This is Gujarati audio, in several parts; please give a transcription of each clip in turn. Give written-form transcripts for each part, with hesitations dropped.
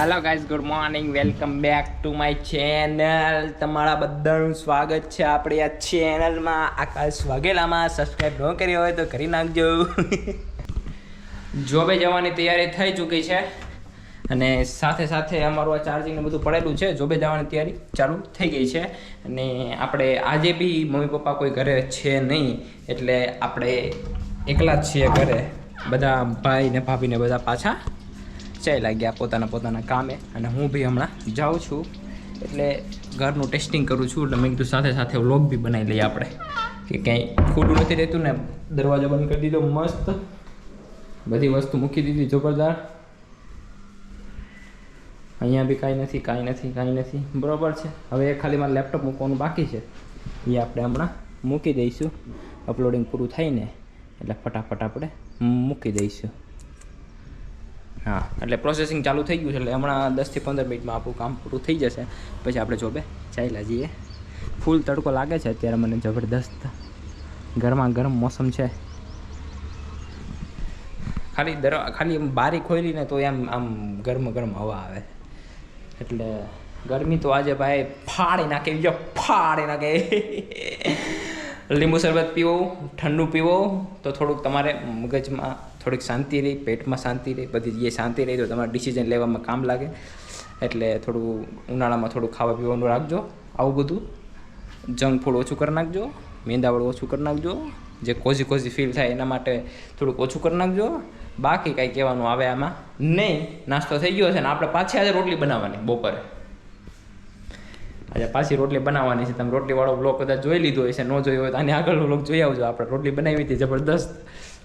Hello guys, good morning, welcome back to my channel. તમારા બધાનું સ્વાગત છે આપણી આ ચેનલમાં. આકાશ વાઘેલામાં સબસ્ક્રાઈબ ન કરી હોય તો કરી નાખજો. જોબે જવાની તૈયારી થઈ ચૂકી છે અને સાથે સાથે અમારું આ ચાર્જિંગ ને બધું પડેલું છે. જોબે જવાની તૈયારી ચાલુ થઈ ગઈ છે અને આપણે આજે બી મમ્મી પપ્પા કોઈ ઘરે છે નહીં, એટલે આપણે એકલા જ છીએ ઘરે. બધા ભાઈ ને ભાભી ને બધા પાછા ચાલ્યા ગયા પોતાના કામે અને હું બી હમણાં જાઉં છું. એટલે ઘરનું ટેસ્ટિંગ કરું છું. એટલે મેં કીધું સાથે સાથે વ્લોગ બી બનાવી લઈએ આપણે, કે ક્યાંય ખોટું નથી રહેતું ને. દરવાજો બંધ કરી દીધો મસ્ત, બધી વસ્તુ મૂકી દીધી જોરદાર. અહીંયા બી કાંઈ નથી બરાબર છે. હવે ખાલી મારે લેપટોપ મૂકવાનું બાકી છે, એ આપણે હમણાં મૂકી દઈશું. અપલોડિંગ પૂરું થાય ને એટલે ફટાફટ આપણે મૂકી દઈશું. હા, એટલે પ્રોસેસિંગ ચાલુ થઈ ગયું છે. એટલે હમણાં 10 થી 15 મિનિટમાં આપણું કામ પૂરું થઈ જશે. પછી આપણે જોબે ચાલ્યા જઈએ. ફૂલ તડકો લાગે છે અત્યારે મને જબરદસ્ત. ગરમા ગરમ મોસમ છે. ખાલી બારી ખોલીને તો એમ આમ ગરમ હવા આવે. એટલે ગરમી તો આજે ભાઈ ફાડી નાખે. લીંબુ શરબત પીવો, ઠંડુ પીવો તો થોડુંક તમારે મગજમાં થોડીક શાંતિ રહી, પેટમાં શાંતિ રહી, બધી જગ્યાએ શાંતિ રહી તો તમારે ડિસિઝન લેવામાં કામ લાગે. એટલે થોડું ઉનાળામાં થોડું ખાવા પીવાનું રાખજો. આવું બધું જંક ફૂડ ઓછું કરી નાખજો, મેંદાવાળું ઓછું કરી નાખજો. જે કોઝી ફીલ થાય એના માટે થોડુંક ઓછું કરી નાખજો. બાકી કાંઈ કહેવાનું આવે આમાં નહીં. નાસ્તો થઈ ગયો છે ને આપણે પાછી આજે રોટલી બનાવવાની બપોરે. આજે પાછી રોટલી બનાવવાની છે. તમે રોટલીવાળો બ્લોગ કદાચ જોઈ લીધો હશે, ન જોયો હોય તો આની આગળનો બ્લોગ જોઈ આવજો. આપણે રોટલી બનાવી હતી જબરદસ્ત,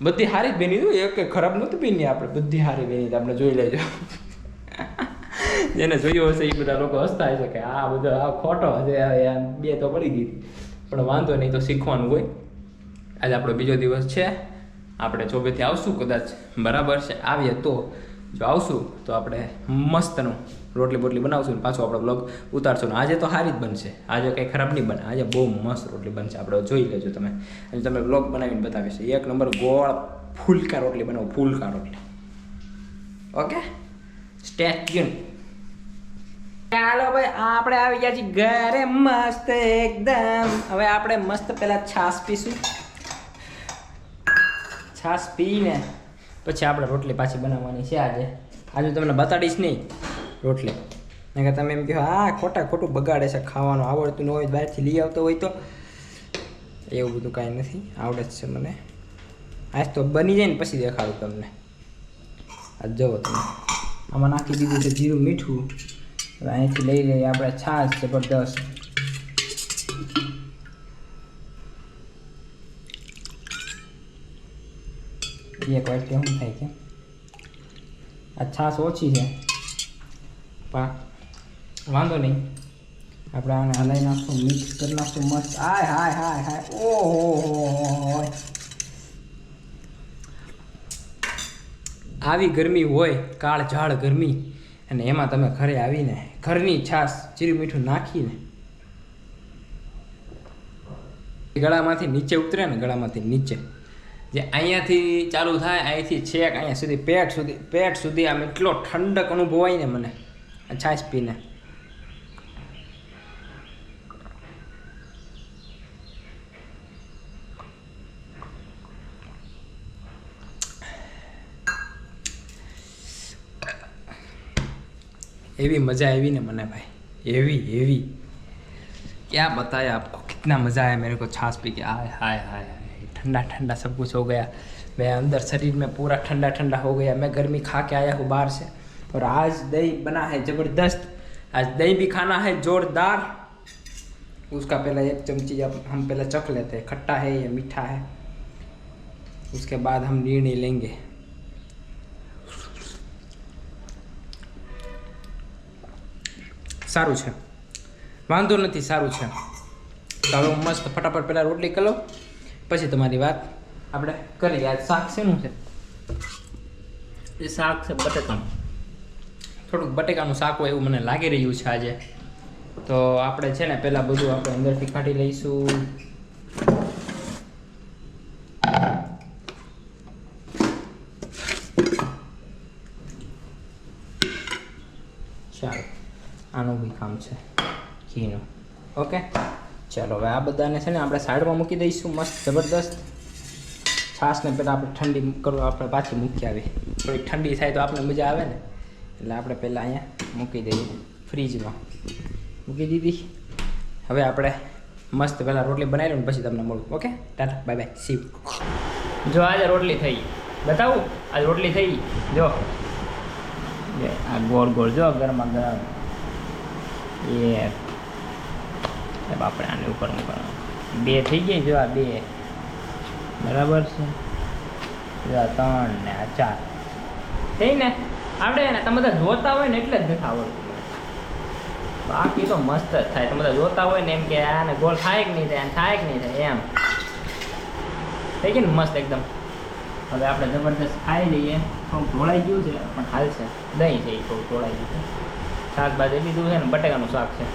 બધી હારી જ બની હતી. એક ખરાબ નહોતી બની, આપણે બધી હારી બની હતી. આપણે જોઈ લેજો. જેને જોયું હશે એ બધા લોકો હસતા હશે કે આ બધો આ ખોટો હશે, બે તો પડી ગઈ. પણ વાંધો નહીં, તો શીખવાનું હોય. આજે આપણો બીજો દિવસ છે. આપણે ચોબેથી આવશું કદાચ, બરાબર છે. આવીએ તો જો આવશું તો આપણે મસ્તનું રોટલી બનાવશું ને પાછું આપણે બ્લોગ ઉતારશું. ને આજે તો સારી જ બનશે, આજે કંઈ ખરાબ નહીં બને. આજે બહુ મસ્ત રોટલી બનશે. આપણે જોઈ લેજો તમે, અને તમે બ્લોગ બનાવીને બતાવીશ. એક નંબર ગોળ ફૂલકા રોટલી બનાવો, ફૂલકા રોટલી. Okay, stay tune. ચાલો ભાઈ, આપણે આવી ગયા છીએ ઘરે મસ્ત એકદમ. હવે આપણે મસ્ત પહેલાં છાશ પીશું. છાશ પીને પછી આપણે રોટલી પાછી બનાવવાની છે. આજે તમને બતાડીશ નહીં રોટલી, કે તમે એમ કહો ખોટું બગાડે છે, ખાવાનું આવડતું ન હોય, બહારથી લઈ આવતો હોય તો. એવું બધું કાંઈ નથી, આવડે જ છે મને. આજ તો બની જાય ને પછી દેખાડું તમને. આ જુઓ તમે, આમાં નાખી દીધું છે જીરું મીઠું. હવે અહીંથી લઈ લઈએ આપણે છાશ જબરદસ્ત. એક વાટકી શું થાય છે, આ છાશ ઓછી છે પણ વાંધો નહીં. આપણે આને હલાવી નાખશું, મિક્સ કરી નાખશું મસ્ત. હાય ઓહો, આવી ગરમી હોય, કાળઝાળ ગરમી, અને એમાં તમે ઘરે આવીને ઘરની છાશ જીરું મીઠું નાખીને ગળામાંથી નીચે ઉતરે ને, ગળામાંથી નીચે જે અહીંયાથી ચાલુ થાય, અહીંથી છેક અહીંયા સુધી પેટ સુધી આમ એટલો ઠંડક અનુભવાય ને મને આ છાશ પીને. એવી મજા આવી ને મને भाई, एवी क्या बताया आपको, कितना मज़ा आया मेरे को छाछ पी के. हाय ठंडा सब कुछ हो गया. मैं अंदर शरीर में पूरा ठंडा हो गया. मैं गर्मी खा के आया हूँ बाहर से, और आज दही बना है ज़बरदस्त. आज दही भी खाना है जोरदार. उसका पहला एक चमची अब हम पहले चख लेते हैं, खट्टा है या मीठा है, उसके बाद हम निर्णय लेंगे. સારું છે, વાંધો નથી, સારું છે. તો હવે મસ્ત ફટાફટ પહેલાં રોટલી કરી લો, પછી તમારી વાત આપણે કરીએ. આજ શાક શેનું છે? એ શાક છે બટેકાનું. થોડુંક બટેકાનું શાક હોય એવું મને લાગી રહ્યું છે આજે. તો આપણે છે ને પહેલાં બધું આપણે અંદરથી કાઢી લઈશું. આનું બી કામ છે ઘીનું. ઓકે ચાલો હવે આ બધાને છે ને આપણે સાઈડમાં મૂકી દઈશું મસ્ત જબરદસ્ત. છાશને પહેલાં આપણે ઠંડી કરવા આપણે પાછી મૂકી આવી. થોડી ઠંડી થાય તો આપણે મજા આવે ને, એટલે આપણે પહેલાં અહીંયા મૂકી દઈએ ફ્રીજમાં. મૂકી દીધી. હવે આપણે મસ્ત પહેલાં રોટલી બનાવી લઉં પછી તમને મળું. Okay tata bye bye see. જો આજે રોટલી થઈ, બતાવું આજે રોટલી થઈ. જો આ ગોળ ગોળ જો ગરમા ગરમ. એ આપણે આની ઉપર મૂકવાનું. 2 થઈ ગઈ. જો આ 2 બરાબર છે. જો આ 3 ને આ 4 થઈ ને. આવડે ને તમે બધા જોતા હોય ને એટલે જ નથી આવડતું. બાકી તો મસ્ત જ થાય. તમે બધા જોતા હોય ને એમ કે આને ગોળ થાય કે નહીં થાય, થાય કે નહીં થાય એમ થઈ ગઈ ને મસ્ત એકદમ. હવે આપણે જબરદસ્ત ખાઈ લઈએ. થોડુંક ઢોળાઈ ગયું છે પણ હાલશે. દહીં છે એ થોડુંક ઢોળાઈ ગયું છે. શાકભાજી લીધું છે ને બટેકાનું શાક છે,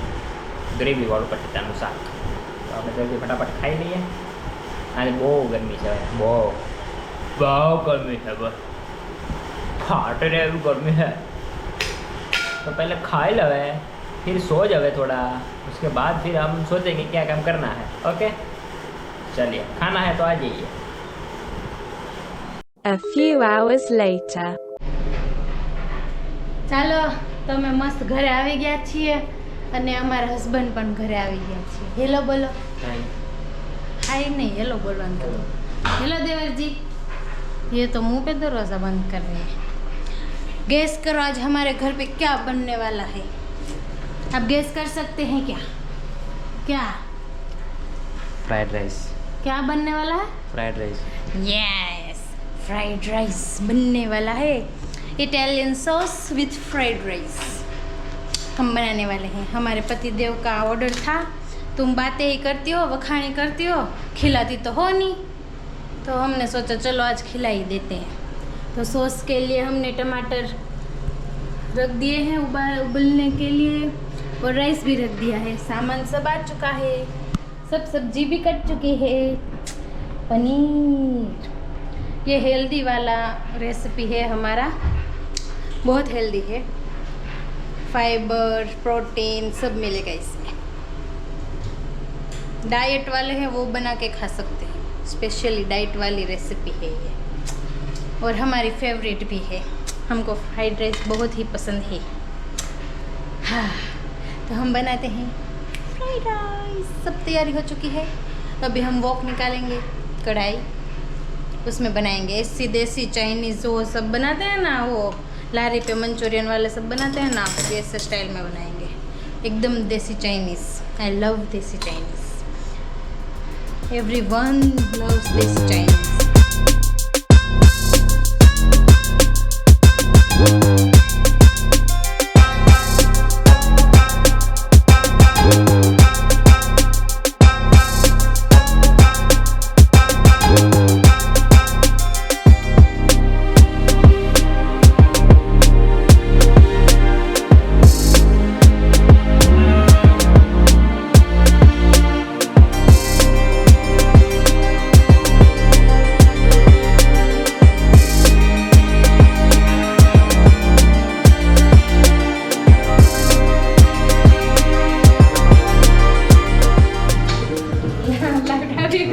ગ્રેવીવાળું બટેટાનું શાક. તો આપણે જલ્દી ફટાફટ ખાઈ લઈએ. આજે બહુ ગરમી છે, બહુ ગરમી છે. બસ फाट रहे अभी गर्मी है तो पहले खाए लवे फिर सो जावे थोड़ा, उसके बाद फिर हम सोचेंगे क्या काम करना है. ओके चलिए खाना है तो आ जाइए. A few hours later. ચાલો તમે મસ્ત ઘરે આવી ગયા છીએ અને અમારા હસબન્ડ પણ ઘરે આવી ગયા છે. હેલો બોલો. हाय नहीं हेलो बोलवान करो. हेलो देवर जी. ये तो मुंह पे दरवाज़ा बंद कर रहे हैं. गैस करो आज हमारे घर पे क्या बनने वाला है. आप गैस कर सकते हैं क्या? क्या फ्राइड राइस. क्या बनने वाला है? Fried rice. Yes fried rice बनने वाला है. Italian sauce with fried rice हम बनाने वाले हैं. हमारे पति देव का ऑर्डर था. तुम बातें ही करती हो, वखाणी करती हो, खिलाती तो हो नहीं, तो हमने सोचा चलो आज खिला ही देते हैं. तो सॉस के लिए हमने टमाटर रख दिए हैं उबलने के लिए और राइस भी रख दिया है. सामान सब आ चुका है. सब सब्जी भी कट चुकी है. पनीर ये हेल्दी वाला रेसिपी है हमारा, बहुत हेल्दी है. फाइबर प्रोटीन सब मिलेगा इसमें. डाइट वाले हैं वो बना के खा सकते हैं. स्पेशली डाइट वाली रेसिपी है ये और हमारी फेवरेट भी है. हमको फ्राइड राइस बहुत ही पसंद है. हाँ तो हम बनाते हैं फ्राइड राइस. सब तैयारी हो चुकी है. अभी हम वॉक निकालेंगे कढ़ाई, उसमें बनाएंगे. ऐसी देसी चाइनीज़ वो सब बनाते हैं ना, वो लारी पे मंचूरियन वाले सब बनाते हैं ना, ऐसे स्टाइल में बनाएंगे एकदम देसी चाइनीज़. आई लव देसी Chinese. Everyone loves this Chinese.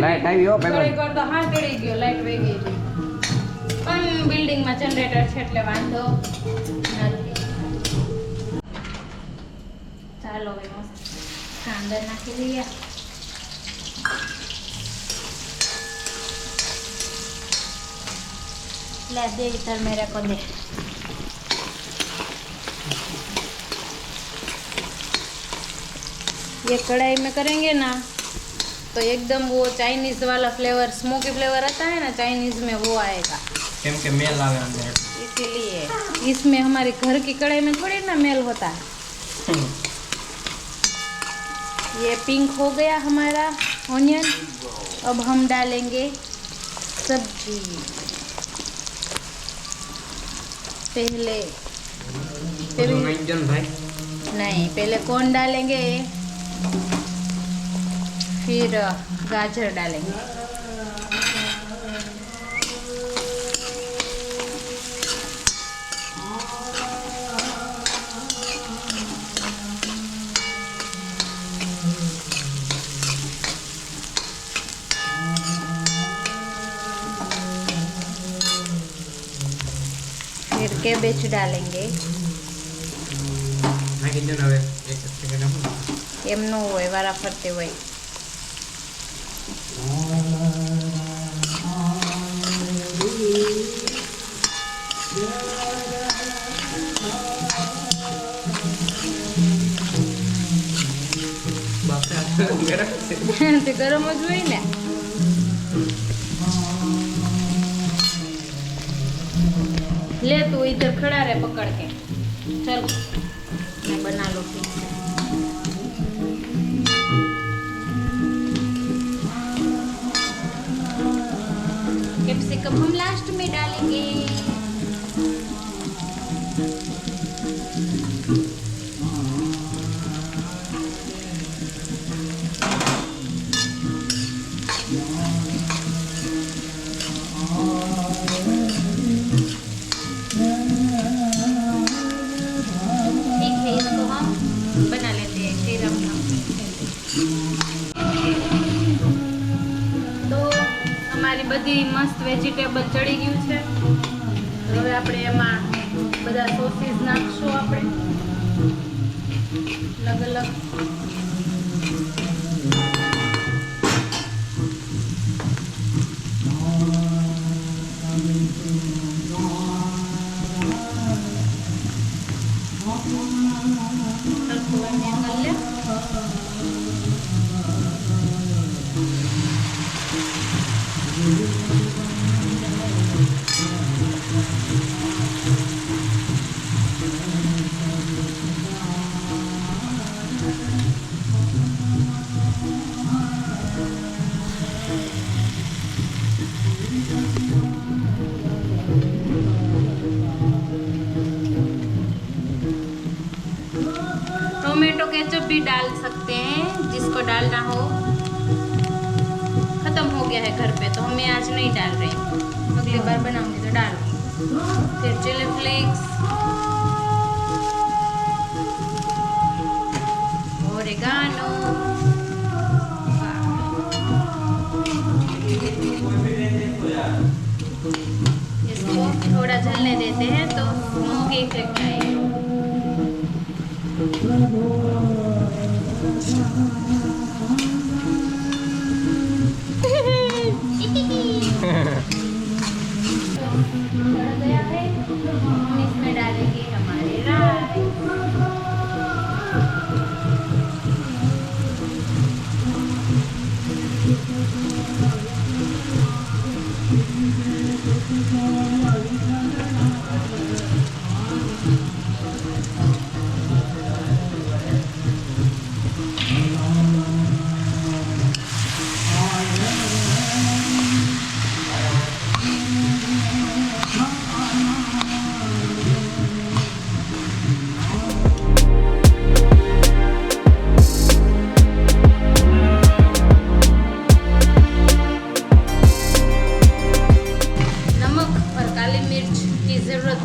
Light આવી હો ભાઈ. થોડીક વાર તો હા ચડી ગયો, લાઈટ વહી ગઈ છે. પણ બિલ્ડિંગમાં જનરેટર છે એટલે વાંધો નથી. ચાલો હવે મસ્ત કાંદા નાખી દઈએ. ले दे इधर मेरे को दे. ये कढ़ाई में करेंगे ना तो एकदम वो चाइनीज़ वाला फ्लेवर, स्मोकी फ्लेवर आता है ना चाइनीज़ में, वो आएगा. કેમ કે મેલ આવે અંદર. इसीलिए इसमें हमारे घर की कढ़ाई में थोड़ी ना मेल होता है. ये पिंक हो गया हमारा ऑनियन. अब हम डालेंगे सब्जी. पहले नहीं, पहले कॉर्न डालेंगे, फिर गाजर डालेंगे. कैबेज डालेंगे. નાખી દો ને હવે એક સેકન્ડ આપો. એમ ન હોય, વારા ફરતે હોય. તે ગરમ જ હોય ને. ले तू इधर खड़ा रहे पकड़ के. चल मैं बना लो ठीक से. कैप्सिकम हम लास्ट में डालेंगे. बना लेते हैं फिर हम તો અમારી બધી મસ્ત વેજીટેબલ ચડી ગયું છે. હવે આપણે એમાં બધા સોસીસ નાખશું. આપણે અલગ અલગ टोमेटो केचप भी डाल सकते हैं जिसको डालना हो. खत्म हो गया है घर पे तो हमें आज नहीं डाल रहे. अगली बार बनाऊंगी तो डालूंगी. फिर चिली फ्लेक्स, ओरेगानो. इसको थोड़ा जलने देते हैं तो स्मोकी इफेक्ट आएगा. गया है. हम इसमें डालेंगे हमारे राई.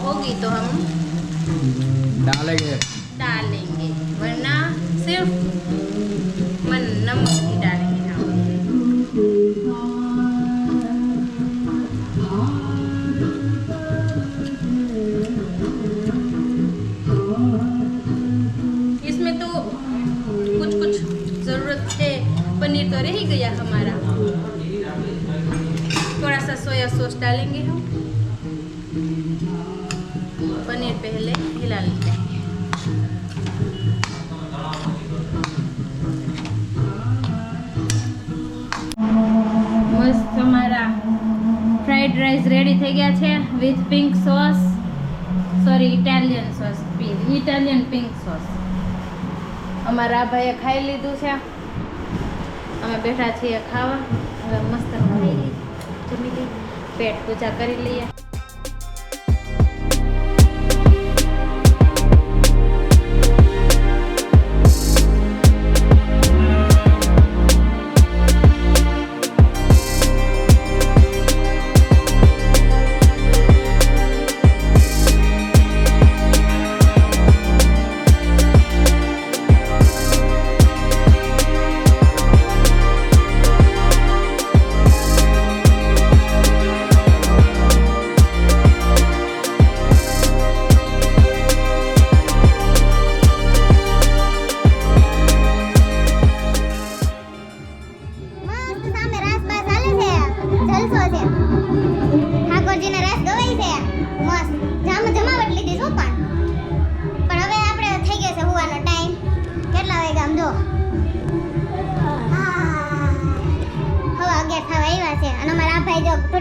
होगी तो हम डालेंगे वरना सिर्फ नमक ही डालेंगे हम. इसमें तो कुछ कुछ ज़रूरत है. पनीर तो रह ही गया हमारा. थोड़ा सा सोया सॉस डालेंगे हम. पनीर पहले हिला लेते हैं. मस्त हमारा फ्राइड राइस रेडी થઈ ગયા છે with pink sauce. Sorry Italian sauce. Italian pink sauce. અમારા ભાઈએ ખાઈ લીધું છે. અમે બેઠા છીએ ખાવા. હવે મસ્ત ખાઈ લઈએ. જમી લઈએ. પેટ પૂજા કરી લઈએ.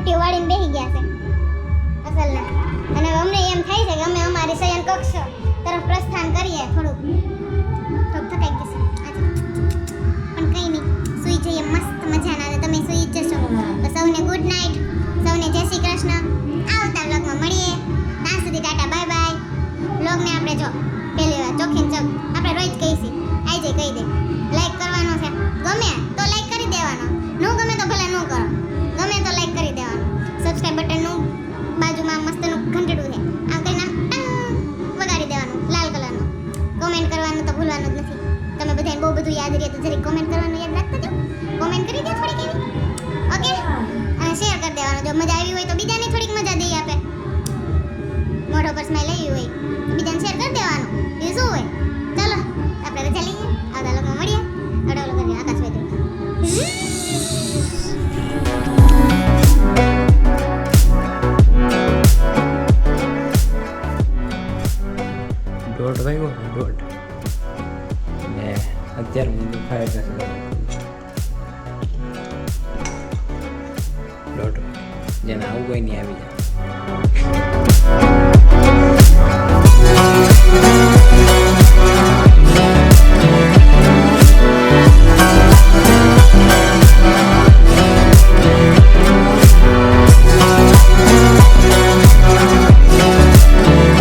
પટ્ટીઓ વાળીને બેસી ગયા છે અસલના. અને હવે અમને એમ થાય છે કે અમે અમારી શયન કક્ષ તરફ પ્રસ્થાન કરીએ. થોડુંક થકાઈ ગયું છે આજે, પણ કંઈ નહીં, સૂઈ જઈએ. મસ્ત મજાના આવે. તમે સૂઈ જ જશો. તો સૌને ગુડ નાઇટ, સૌને જય શ્રી કૃષ્ણ. આવતા વ્લોગમાં મળીએ. ત્યાં સુધી ટાટા બાય બાય. વ્લોગને આપણે જો પહેલી વાર ચોખ્ખી ચક આપણે રોજ કહીશી, આઈ જઈ કહી દે. લાઈક કરવાનો છે, ગમે તો લાઈક કરી દેવાનો, ન ગમે તો ભલે ન કરો, ગમે તો લાઈક કરી દેવાનો. સબસ્ક્રાઇબ બટનનું બાજુમાં મસ્તનું ઘંટડું છે, આમ કરીને ટંગ વગાડી દેવાનું લાલ કલરનું. કોમેન્ટ કરવાનું તો ભૂલવાનું જ નથી. તમે બધાને બહુ બધું યાદ રહે તો જરી કોમેન્ટ કરવાનું યાદ રાખતા જાઓ. કોમેન્ટ કરી દો થોડીક એવી, ઓકે? અને શેર કરી દેવાનું. જો મજા આવી હોય તો બીજાને થોડીક મજા દઈ આપે. મોઢો પર સ્માઈલ આવી હોય તો બીજાને શેર કરી દેવાનું. એ શું હોય? ચાલો આપણે રજા લઈએ. આવતા લોકો મળીએ. અડોલો કરી આકાશ વેદુ. દોઢ વાગ્યો ને, દોઢ ને અત્યારે હું ફાયર નથી દોઢ વાગે. જેને આવું કોઈ નહીં આવી જાય.